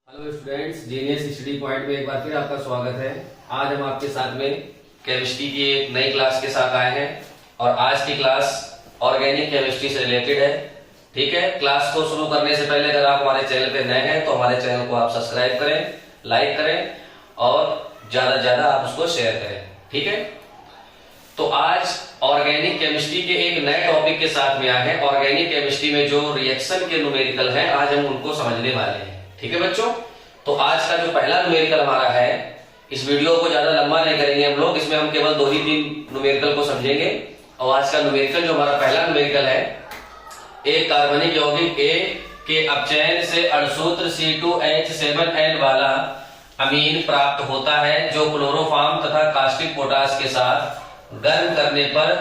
Hello students, genius study point में एक बार फिर आपका स्वागत है। आज हम आपके साथ में केमिस्ट्री की एक नई क्लास के साथ आए हैं और आज की क्लास ऑर्गेनिक केमिस्ट्री से रिलेटेड है। ठीक है, क्लास को शुरू करने से पहले अगर आप हमारे चैनल पे नए हैं तो हमारे चैनल को आप सब्सक्राइब करें, लाइक करें और ज्यादा से ज्यादा आप उसको शेयर करें। ठीक है, तो आज ऑर्गेनिक केमिस्ट्री के एक नए टॉपिक के साथ में आए हैं। ऑर्गेनिक केमिस्ट्री में जो रिएक्शन के न्यूमेरिकल हैं आज हम उनको समझने वाले हैं। ठीक है बच्चों, तो आज का जो पहला न्यूमेरिकल हमारा है, इस वीडियो को ज्यादा लंबा नहीं करेंगे हम लोग, इसमें हम केवल 2 ही 3 न्यूमेरिकल को समझेंगे। और आज का न्यूमेरिकल जो हमारा पहला न्यूमेरिकल है, एक कार्बनिक यौगिक ए के अपचयन से अणुसूत्र C2H7N वाला अमीन प्राप्त होता है जो क्लोरोफॉर्म तथा कास्टिक पोटाश के साथ गर्म करने पर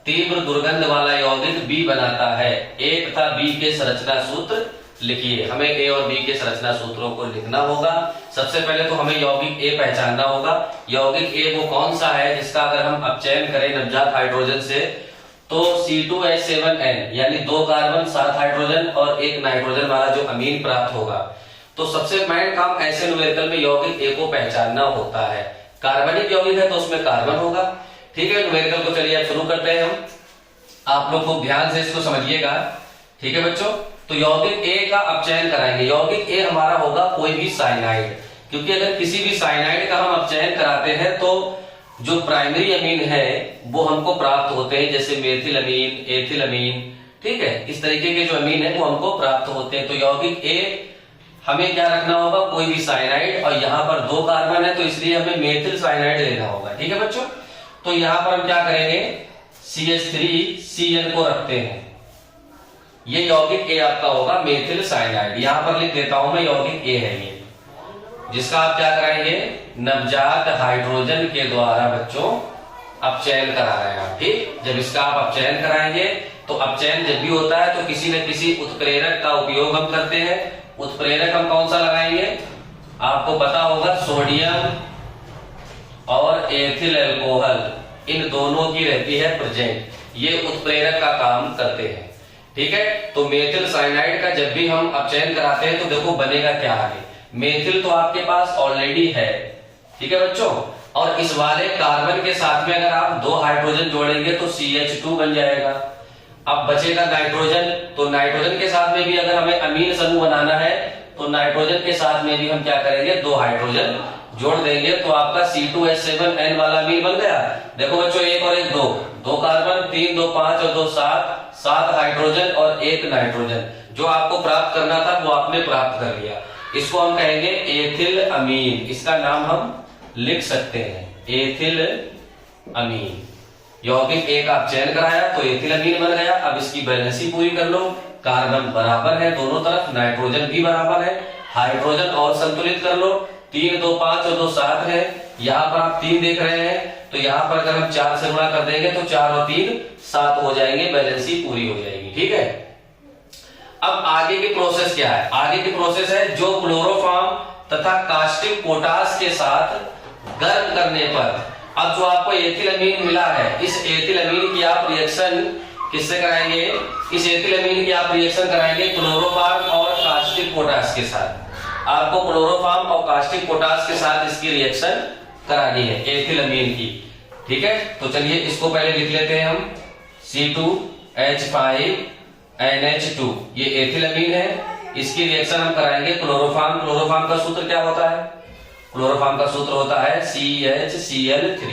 तीव्र दुर्गंध वाला यौगिक बी बनाता है। ए तथा बी के संरचना सूत्र लिखिए। हमें ए और बी के संरचना सूत्रों को लिखना होगा। सबसे पहले तो हमें यौगिक ए पहचानना होगा। यौगिक ए वो कौन सा है जिसका अगर हम अपचयन करें नवजात हाइड्रोजन से तो C2H7N यानी 2 कार्बन 7 हाइड्रोजन और 1 नाइट्रोजन वाला जो अमीन प्राप्त होगा। तो सबसे मेन काम ऐसे न्यूमेरिकल में यौगिक ए को पहचानना होता है। कार्बनिक यौगिक है तो उसमें कार्बन होगा। ठीक है, न्यूमेरिकल को चलिए अब शुरू करते हैं हम। आप लोग खूब ध्यान से इसको समझिएगा। ठीक है बच्चों, तो यौगिक ए का अपचयन कराएंगे। यौगिक ए हमारा होगा कोई भी साइनाइड, क्योंकि अगर किसी भी साइनाइड का हम अपचयन कराते हैं तो जो प्राइमरी अमीन है वो हमको प्राप्त होते हैं, जैसे मेथिल अमीन, एथिल अमीन। ठीक है, इस तरीके के जो अमीन है वो हमको प्राप्त होते हैं। तो यौगिक ए हमें क्या रखना होगा, कोई भी साइनाइड, और यहाँ पर 2 कार्बन है तो इसलिए हमें मेथिल साइनाइड लेना होगा। ठीक है बच्चों, तो यहाँ पर हम क्या करेंगे, CH3Cl को रखते हैं। ये यौगिक ए आपका होगा मेथिल साइनाइड। यहां पर लिख देता हूं मैं, यौगिक ए है ये, जिसका आप क्या कराएंगे, नवजात हाइड्रोजन के द्वारा बच्चों अपचयन करा रहे हैं। ठीक, जब इसका आप अपचयन कराएंगे तो अपचयन जब भी होता है तो किसी न किसी उत्प्रेरक का उपयोग हम करते हैं। उत्प्रेरक हम कौन सा लगाएंगे, आपको पता होगा, सोडियम और एथिल अल्कोहल, इन दोनों की रहती है प्रेजेंट। ये उत्प्रेरक का काम करते हैं। ठीक है, तो मेथिल साइनाइड का जब भी हम अपचयन कराते हैं तो देखो बनेगा क्या आगे, मेथिल तो आपके पास ऑलरेडी है। ठीक है बच्चों, और इस वाले कार्बन के साथ में अगर आप 2 हाइड्रोजन जोड़ेंगे तो CH2 बन जाएगा। अब बचेगा नाइट्रोजन, तो नाइट्रोजन के साथ में भी अगर हमें अमीन समूह बनाना है तो नाइट्रोजन के साथ में भी हम क्या करेंगे, 2 हाइड्रोजन जोड़ देंगे तो आपका C2H7N वाला अमीन बन गया। देखो बच्चों, 1 और 1 2 कार्बन, 3 2 5 और 2 7 हाइड्रोजन और 1 नाइट्रोजन। जो आपको प्राप्त करना था वो आपने प्राप्त कर लिया। इसको हम कहेंगे एथिल अमीन। इसका नाम हम लिख सकते हैं, एथिल अमीन। यौगिक ए का अपचयन कराया तो एथिल अमीन बन गया। अब इसकी बैलेंसी पूरी कर लो, कार्बन बराबर है दोनों तरफ, नाइट्रोजन भी बराबर है, हाइड्रोजन और संतुलित कर लो। 3 2 5 और 2 7 है। यहाँ पर आप 3 देख रहे हैं तो यहाँ पर अगर हम 4 से गुणा कर देंगे तो 4 और 3 7 हो जाएंगे, बैलेंसी पूरी हो जाएगी। ठीक है, अब आगे की प्रोसेस क्या है, आगे की प्रोसेस है जो क्लोरोफॉर्म तथा कास्टिक पोटाश के साथ गर्म करने पर अब जो आपको एथिल अमीन मिला है, इस एथिल अमीन की आप रिएक्शन किससे कराएंगे, इस एथिल अमीन की आप रिएक्शन कराएंगे क्लोरोफॉर्म और कास्टिक पोटाश के साथ। आपको क्लोरोफॉर्म और कास्टिक पोटाश के साथ इसकी रिएक्शन करानी है एथिल अमीन की। ठीक है, तो चलिए इसको पहले लिख लेते हैं हम, C2H5NH2 ये एथिल अमीन है। इसकी रिएक्शन हम कराएंगे क्लोरोफॉर्म। क्लोरोफॉर्म का सूत्र क्या होता है, क्लोरोफॉर्म का सूत्र होता है CHCl3।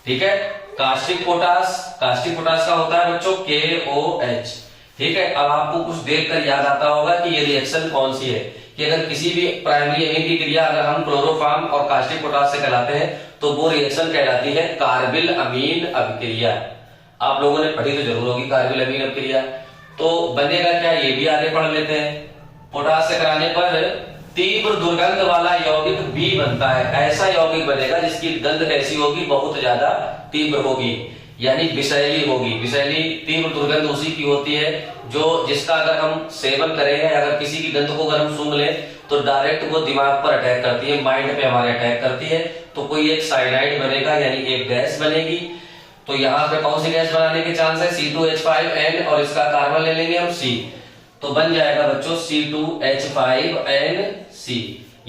ठीक है, कास्टिक पोटाश, कास्टिक पोटाश का होता है बच्चों KOH। ठीक है, अब आपको कुछ देखकर याद आता होगा कि ये रिएक्शन कौन सी है, कि अगर किसी भी प्राइमरी अमीन की क्रिया अगर हम क्लोरोफॉर्म और कास्टिक पोटाश से कराते हैं तो वो रिएक्शन कहलाती है कार्बिल अमीन अभिक्रिया। आप लोगों ने पढ़ी तो जरूर होगी कार्बिल अमीन अभिक्रिया। तो बनेगा क्या, ये भी आगे पढ़ लेते हैं। पोटाश से कराने पर तीव्र दुर्गंध वाला यौगिक बी बनता है। ऐसा यौगिक बनेगा जिसकी गंध कैसी होगी, बहुत ज्यादा तीव्र होगी, यानी विषैली होगी। विषैली तीव्र दुर्गंध उसी की होती है जो जिसका अगर हम सेवन करें, अगर किसी की गंध को अगर हम सूंघ लें तो डायरेक्ट वो दिमाग पर अटैक करती है, माइंड पे हमारे अटैक करती है। तो कोई एक साइनाइड बनेगा, यानी एक गैस बनेगी। तो यहाँ पे कौन सी गैस बनाने के चांस है, C2H5N और इसका कार्बन ले लेंगे हम C, तो बन जाएगा बच्चों C2H5NC।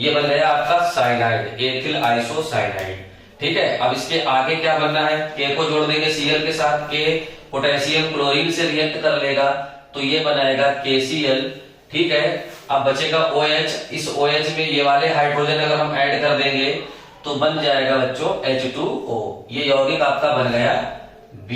ये बन गया आपका साइनाइड, एथिल आइसोसाइनाइड। ठीक है, अब इसके आगे क्या बनना है, के को जोड़ देंगे Cl के साथ, के पोटेशियम क्लोरीन से रिएक्ट कर लेगा तो ये बनाएगा KCl। ठीक है, अब बचेगा OH, इस OH में ये वाले हाइड्रोजन अगर हम ऐड कर देंगे तो बन जाएगा बच्चों H2O। ये यौगिक आपका बन गया B।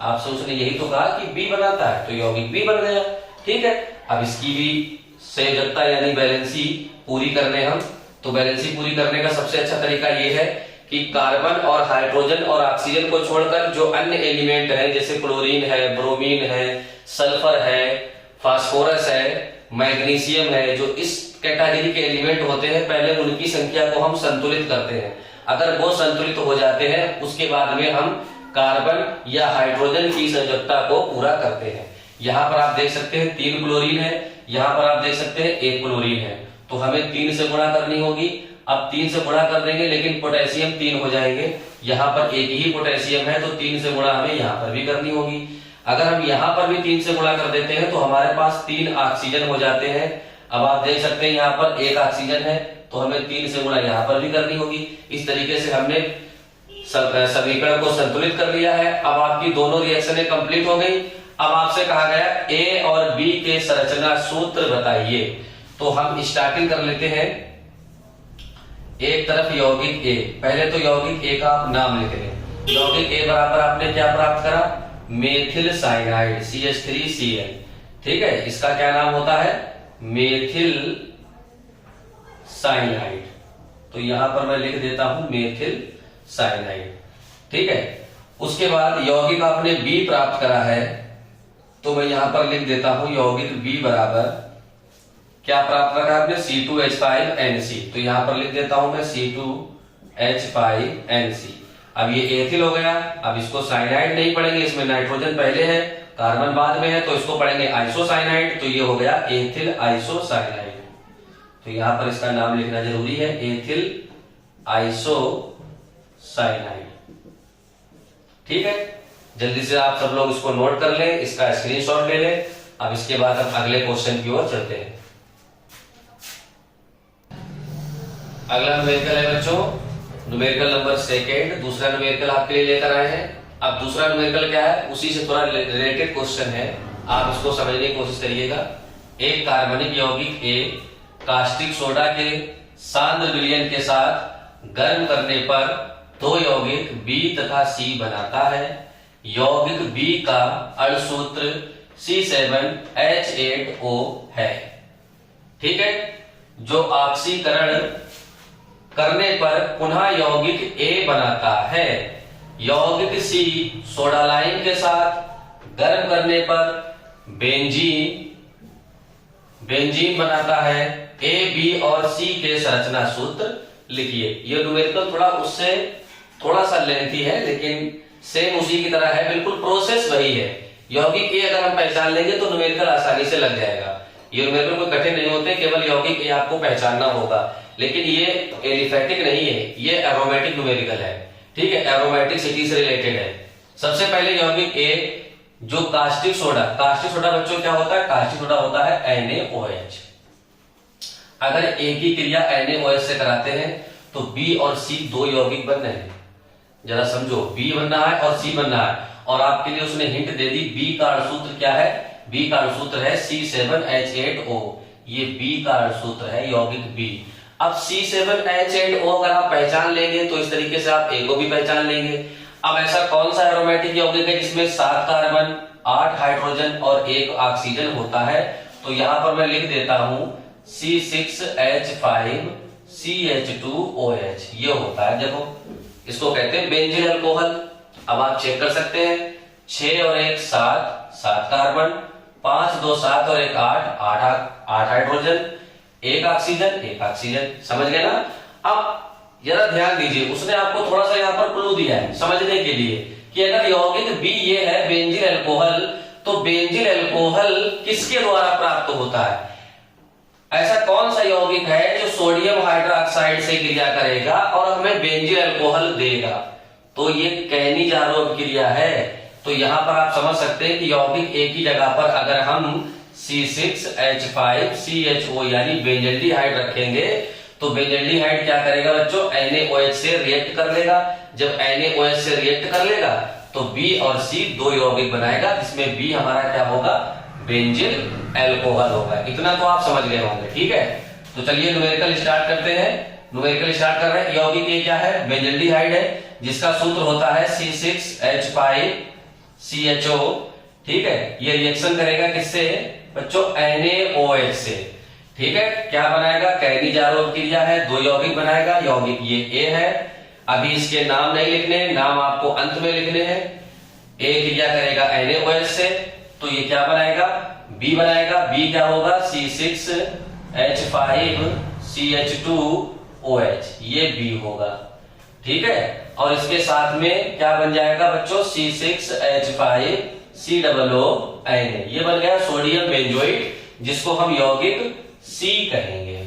आपसे उसने यही तो कहा कि B बनाता है, तो यौगिक B बन गया। ठीक है, अब इसकी भी संयोजकता यानी बैलेंसी पूरी करने हम, तो बैलेंसी पूरी करने का सबसे अच्छा तरीका ये है कि कार्बन और हाइड्रोजन और ऑक्सीजन को छोड़कर जो अन्य एलिमेंट है जैसे क्लोरीन है, ब्रोमीन है, सल्फर है, फास्फोरस है, मैग्नीशियम है, जो इस कैटेगरी के एलिमेंट होते हैं पहले उनकी संख्या को हम संतुलित करते हैं। अगर वो संतुलित हो जाते हैं उसके बाद में हम कार्बन या हाइड्रोजन की संयोजकता को पूरा करते हैं। यहाँ पर आप देख सकते हैं 3 क्लोरीन है, यहाँ पर आप देख सकते हैं 1 क्लोरीन है, तो हमें 3 से गुणा करनी होगी। अब 3 से गुणा कर देंगे लेकिन पोटेशियम 3 हो जाएंगे, यहाँ पर एक ही पोटेशियम है तो 3 से गुणा हमें यहाँ पर भी करनी होगी। अगर हम यहाँ पर भी 3 से गुणा कर देते हैं तो हमारे पास 3 ऑक्सीजन हो जाते हैं। अब आप देख सकते हैं यहाँ पर 1 ऑक्सीजन है तो हमें 3 से गुणा यहाँ पर भी करनी होगी। इस तरीके से हमने समीकरण को संतुलित कर लिया है। अब आपकी दोनों रिएक्शनें कंप्लीट हो गई। अब आपसे कहा गया ए और बी के संरचना सूत्र बताइए, तो हम स्टार्टिंग कर लेते हैं। एक तरफ यौगिक ए, पहले तो यौगिक ए का आप नाम लिख लें। यौगिक ए बराबर आपने क्या प्राप्त करा, मेथिल साइनाइड CH3Cl। ठीक है, इसका क्या नाम होता है, मेथिल साइनाइड। तो यहां पर मैं लिख देता हूं मेथिल साइनाइड। ठीक है, उसके बाद यौगिक आपने बी प्राप्त करा है तो मैं यहां पर लिख देता हूं यौगिक बी बराबर क्या प्राप्त करा आपने, C2H5NC। तो यहां पर लिख देता हूं मैं C2H5NC। अब ये एथिल हो गया। अब इसको साइनाइड नहीं पढ़ेंगे, इसमें नाइट्रोजन पहले है कार्बन बाद में है, तो इसको पढ़ेंगे आइसोसाइनाइड। तो ये हो गया एथिल आइसोसाइनाइड। तो यहां पर इसका नाम लिखना जरूरी है, एथिल आइसोसाइनाइड। ठीक है, जल्दी से आप सब लोग इसको नोट कर लें, इसका स्क्रीनशॉट ले लें। अब इसके बाद हम अगले क्वेश्चन की ओर चलते हैं। अगला न्यूमेरिकल है बच्चों, न्यूमेरिकल नंबर 2। दूसरा न्यूमेरिकल आपके लिए लेकर आए हैं। अब दूसरा न्यूमेरिकल क्या है, उसी से थोड़ा रिलेटेड क्वेश्चन है, आप इसको समझने की कोशिश करिएगा। एक कार्बनिक यौगिक ए कास्टिक सोडा के सांद्र विलयन के साथ गर्म करने पर 2 यौगिक बी तथा सी बनाता है। यौगिक बी का अणु सूत्र C7H8O है। ठीक है, जो ऑक्सीकरण करने पर पुनः यौगिक ए बनाता है। यौगिक सी सोडा लाइम के साथ गर्म करने पर बेंजीन बनाता है। ए, बी और सी के संरचना सूत्र लिखिए। ये न्यूमेरिकल थोड़ा उससे थोड़ा सा लेंथी है लेकिन सेम उसी की तरह है, बिल्कुल प्रोसेस वही है। यौगिक ए अगर हम पहचान लेंगे तो न्यूमेरिकल आसानी से लग जाएगा। ये न्यूमेरिकल कोई कठिन नहीं होते, केवल यौगिक ए आपको पहचानना होगा। लेकिन ये एलिफेटिक नहीं है, ये एरोमेटिक न्यूमेरिकल है। ठीक है, एरोमेटिक सिटी से रिलेटेड है। सबसे पहले यौगिक ए जो कास्टिक सोडा बच्चों क्या होता है, कास्टिक सोडा होता है NaOH। अगर एक ही क्रिया NaOH से कराते हैं तो बी और सी 2 यौगिक बन रहे हैं। जरा समझो, बी बनना है और सी बनना है, और आपके लिए उसने हिंट दे दी। बी का अणुसूत्र क्या है, बी का अणुसूत्र है C7H8O। ये बी का अणुसूत्र है यौगिक बी। अब C7H8O अगर आप पहचान लेंगे तो इस तरीके से आप ए को भी पहचान लेंगे। अब ऐसा कौन सा एरोमेटिक यौगिक है जिसमें 7 कार्बन 8 हाइड्रोजन और 1 ऑक्सीजन होता है, तो यहां पर मैं लिख देता हूं C6H5CH2OH। ये होता है, देखो इसको कहते हैं बेंजीन अल्कोहल। अब आप चेक कर सकते हैं, 6 और 1 7 कार्बन, 5 2 7 और 1 8 हाइड्रोजन, 1 ऑक्सीजन। समझ गए ना। अब जरा ध्यान दीजिए, उसने आपको थोड़ा सा यहाँ पर क्लू दिया है समझने के लिए कि अगर यौगिक बी ये है बेंजीन अल्कोहल, तो बेंजीन अल्कोहल किसके द्वारा प्राप्त होता है। ऐसा कौन सा यौगिक है जो सोडियम हाइड्रोक्साइड से क्रिया करेगा और हमें बेंजीन अल्कोहल देगा, तो ये कैनिजारोब क्रिया है। तो यहां पर आप समझ सकते हैं कि यौगिक एक ही जगह पर अगर हम C6H5CHO यानी बेंजल्डिहाइड रखेंगे तो बेंजल्डिहाइड क्या करेगा बच्चों, NaOH से रिएक्ट कर लेगा। जब NaOH से रिएक्ट कर लेगा तो B और C दो यौगिक बनाएगा, जिसमें B हमारा क्या होगा, बेंजिल अल्कोहल होगा। इतना तो आप समझ गए होंगे, ठीक है। तो चलिए न्यूमेरिकल स्टार्ट करते हैं। न्यूमेरिकल स्टार्ट कर रहे हैं। यौगिक ये क्या है, बेंजल्डिहाइड है, जिसका सूत्र होता है C6H5CHO, ठीक है। ये रिएक्शन करेगा किससे बच्चों, NaOH से, ठीक है। क्या बनाएगा, कैनिजारो क्रिया है, दो यौगिक बनाएगा। यौगिक ये A है, अभी इसके नाम नहीं लिखने, नाम आपको अंत में लिखने हैं। A क्रिया करेगा NaOH से, तो ये क्या बनाएगा, B बनाएगा। B क्या होगा, C6H5CH2OH, ये B होगा, ठीक है। और इसके साथ में क्या बन जाएगा बच्चों, C6H5COONA, ये बन गया सोडियम बेंजोइट, जिसको हम यौगिक C कहेंगे।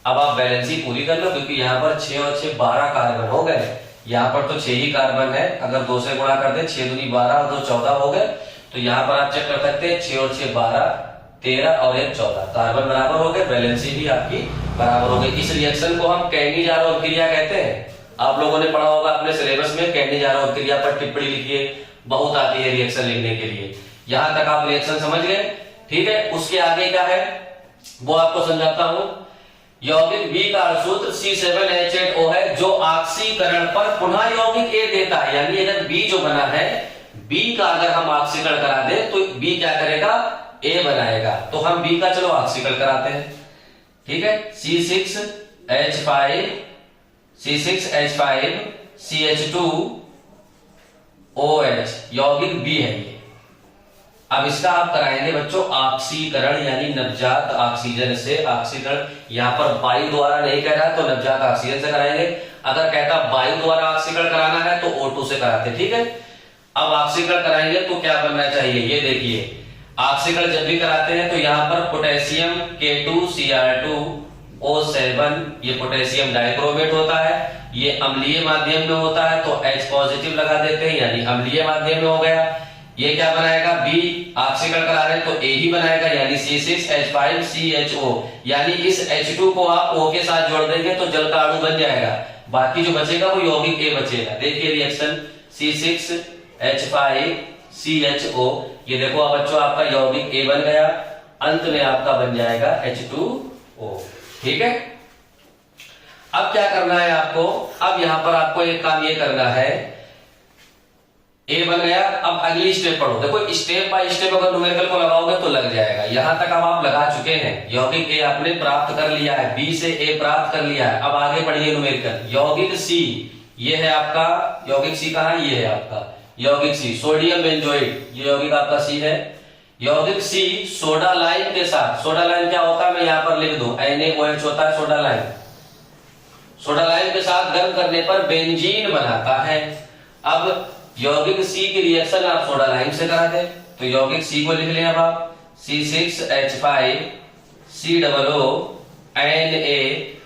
अब आप बैलेंसी पूरी कर लो, क्योंकि यहाँ पर 6 और 6 12 कार्बन हो गए। यहाँ पर तो 6 ही कार्बन है, अगर 2 से गुणा कर दे, 6 दूनी 12 और 2 14 हो गए। तो यहाँ पर आप चेक कर सकते हैं, 6 और 6 12, 13 और 1 14, कार्बन बराबर हो गए, बैलेंसी भी आपकी बराबर हो गई। इस रिएक्शन को हम कैनिजारो क्रिया कहते हैं। आप लोगों ने पढ़ा होगा अपने सिलेबस में, कैनिजारो क्रिया पर टिप्पणी लिखिए, बहुत आती है रिएक्शन लिखने के लिए। यहां तक आप रिएक्शन समझ गए, ठीक है। उसके आगे क्या है वो आपको समझाता हूं। यौगिक B का सूत्र C7H8O है, जो ऑक्सीकरण पर पुनः यौगिक A देता है। यानी अगर B जो बना है, B का अगर हम ऑक्सीकरण करा दे तो B क्या करेगा, A बनाएगा। तो हम B का चलो ऑक्सीकरण कराते हैं, ठीक है। C6H5CH2OH यौगिक B है ये। अब इसका आप कराएंगे बच्चों ऑक्सीकरण, यानी नवजात ऑक्सीजन से ऑक्सीकरण। यहाँ पर वायु द्वारा नहीं कह रहा है, तो नवजात ऑक्सीजन से कराएंगे। अगर कहता वायु द्वारा ऑक्सीकरण कराना है तो O2 से कराते, ठीक है। अब ऑक्सीकरण कराएंगे तो क्या बनना चाहिए, ये देखिए। ऑक्सीकरण जब भी कराते हैं तो यहाँ पर पोटेशियम K2Cr2O7, ये पोटेशियम डाइक्रोमेट होता है, ये अम्लीय माध्यम में होता है, तो H पॉजिटिव लगा देते हैं, यानी अम्लीय माध्यम में हो गया। ये क्या बनाएगा, B ऑक्सीकरण करा रहे हैं तो A ही बनाएगा, यानी C6H5CHO, यानी इस H2 को आप O के साथ जोड़ देंगे तो जल का अणु बन जाएगा। बाकी जो बचेगा वो यौगिक A बचेगा। देखिए रिएक्शन C6H5CHO, ये देखो अब बच्चों आपका यौगिक A बन गया, अंत में आपका बन जाएगा H2O, ठीक है। अब क्या करना है आपको, अब यहां पर आपको एक काम ये करना है, A बन गया। अब अगली स्टेप पढ़ो, देखो स्टेप बाय स्टेप अगर न्यूमेरिकल को लगाओगे तो लग जाएगा। यहां तक अब आप लगा चुके हैं, यौगिक A आपने प्राप्त कर लिया है, B से A प्राप्त कर लिया है। अब आगे पढ़िए न्यूमेरिकल। यौगिक C, ये है आपका यौगिक C, कहां, ये है आपका यौगिक C, सोडियम बेंजोइट, ये यौगिक आपका C है। यौगिक C सोडा लाइम के साथ, सोडा लाइम क्या होता है मैं यहां पर लिख दूं, NaOH होता है सोडा लाइम। सोडा लाइम के साथ गर्म करने पर बेंजीन बनाता है। अब यौगिक C की रिएक्शन आप सोडा लाइम से करा दे, तो यौगिक C को लिख लें अब आप C6H5COONA।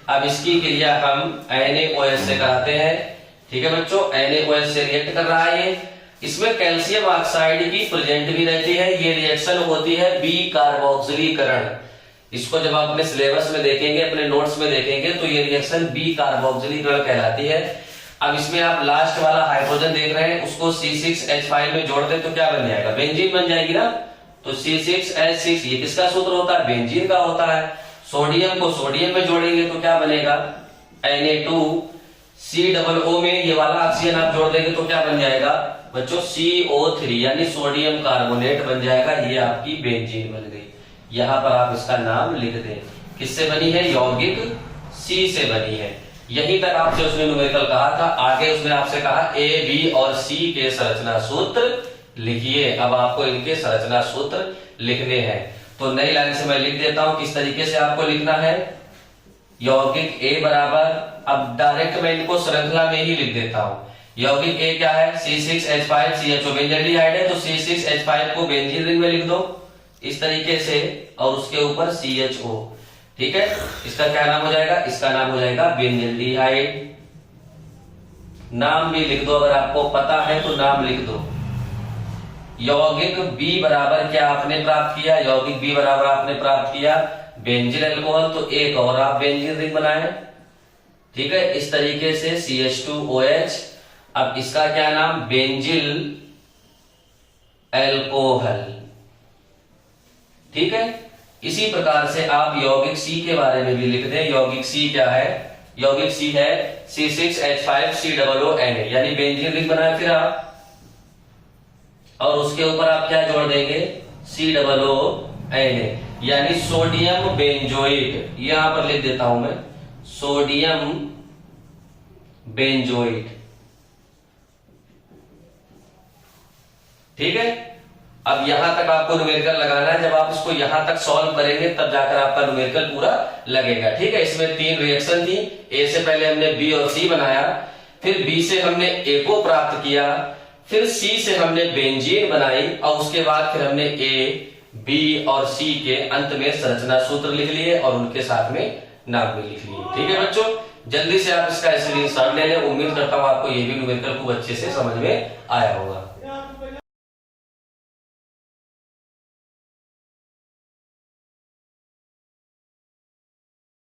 अब इसकी क्रिया हम NaOH से कराते हैं, ठीक है बच्चों। NaOH से रिएक्ट कर रहा है ये, इसमें कैल्शियम ऑक्साइड की प्रेजेंट भी रहती है। ये रिएक्शन होती है B कार्बोक्सिलीकरण। इसको जब आप अपने सिलेबस में देखेंगे, अपने नोट्स में देखेंगे, तो ये रिएक्शन B कार्बोक्सिलीकरण कहलाती है। अब इसमें आप लास्ट वाला हाइड्रोजन देख रहे हैं, उसको C6H5 में जोड़ दे तो क्या बन जाएगा, बेंजीन बन जाएगी ना। तो C6H6 ये किसका सूत्र होता है, बेंजीन का होता है। सोडियम को सोडियम में जोड़ेंगे तो क्या बनेगा, Na2COO में ये वाला ऑक्सीजन आप जोड़ देंगे तो क्या बन जाएगा बच्चों, CO3, यानी सोडियम कार्बोनेट बन जाएगा। ये आपकी बेंजीन बन गई। यहाँ पर आप इसका नाम लिख दें। किससे बनी है, यौगिक C से बनी है। यहीं तक आपसे उसने न्यूमेरिकल कहा था। आगे उसने आपसे कहा A, B और C के संरचना सूत्र लिखिए। अब आपको इनके संरचना सूत्र लिखने हैं, तो नई लाइन से मैं लिख देता हूं किस तरीके से आपको लिखना है। यौगिक A बराबर, अब डायरेक्ट मैं इनको श्रृंखला में ही लिख देता हूं। यौगिक A क्या है, C6H5CHO, बेंजल्डिहाइड है तो C6H5 को बेंजीन रिंग में लिख दो इस तरीके से, और उसके ऊपर CHO, ठीक है। इसका क्या नाम हो जाएगा, इसका नाम हो जाएगा बेंजल्डिहाइड। नाम भी लिख दो, अगर आपको पता है तो नाम लिख दो। यौगिक B बराबर क्या आपने प्राप्त किया, यौगिक B बराबर आपने प्राप्त किया बेंजीन अल्कोहल, तो एक और आप बेंजीन रिंग बनाए, ठीक है, इस तरीके से CH2OH। अब इसका क्या नाम, बेंजिल एल्कोहल। ठीक है, इसी प्रकार से आप यौगिक C के बारे में भी लिख दें। यौगिक C क्या है, यौगिक C है C6H5COONA, यानी बेंजीन रिंग बनाए फिर आप, और उसके ऊपर आप क्या जोड़ देंगे, COONA, यानी सोडियम बेंजोइट। यहां पर लिख देता हूं मैं, सोडियम बेंजोइट। ठीक है, अब यहां तक आपको न्यूमेरिकल लगाना है। जब आप इसको यहां तक सॉल्व करेंगे तब जाकर आपका न्यूमेरिकल पूरा लगेगा। ठीक है, इसमें 3 रिएक्शन थी। ए से पहले हमने बी और सी बनाया, फिर बी से हमने ए को प्राप्त किया, फिर सी से हमने बेंजीन बनाई, और उसके बाद फिर हमने ए, बी और सी के अंत में संरचना सूत्र लिख लिए और उनके साथ में नाम भी लिख लिए। ठीक है बच्चों, जल्दी से आप इसका स्क्रीनशॉट ले लें। उम्मीद करता हूं आपको ये भी न्यूमेरिकल खूब अच्छे से समझ में आया होगा।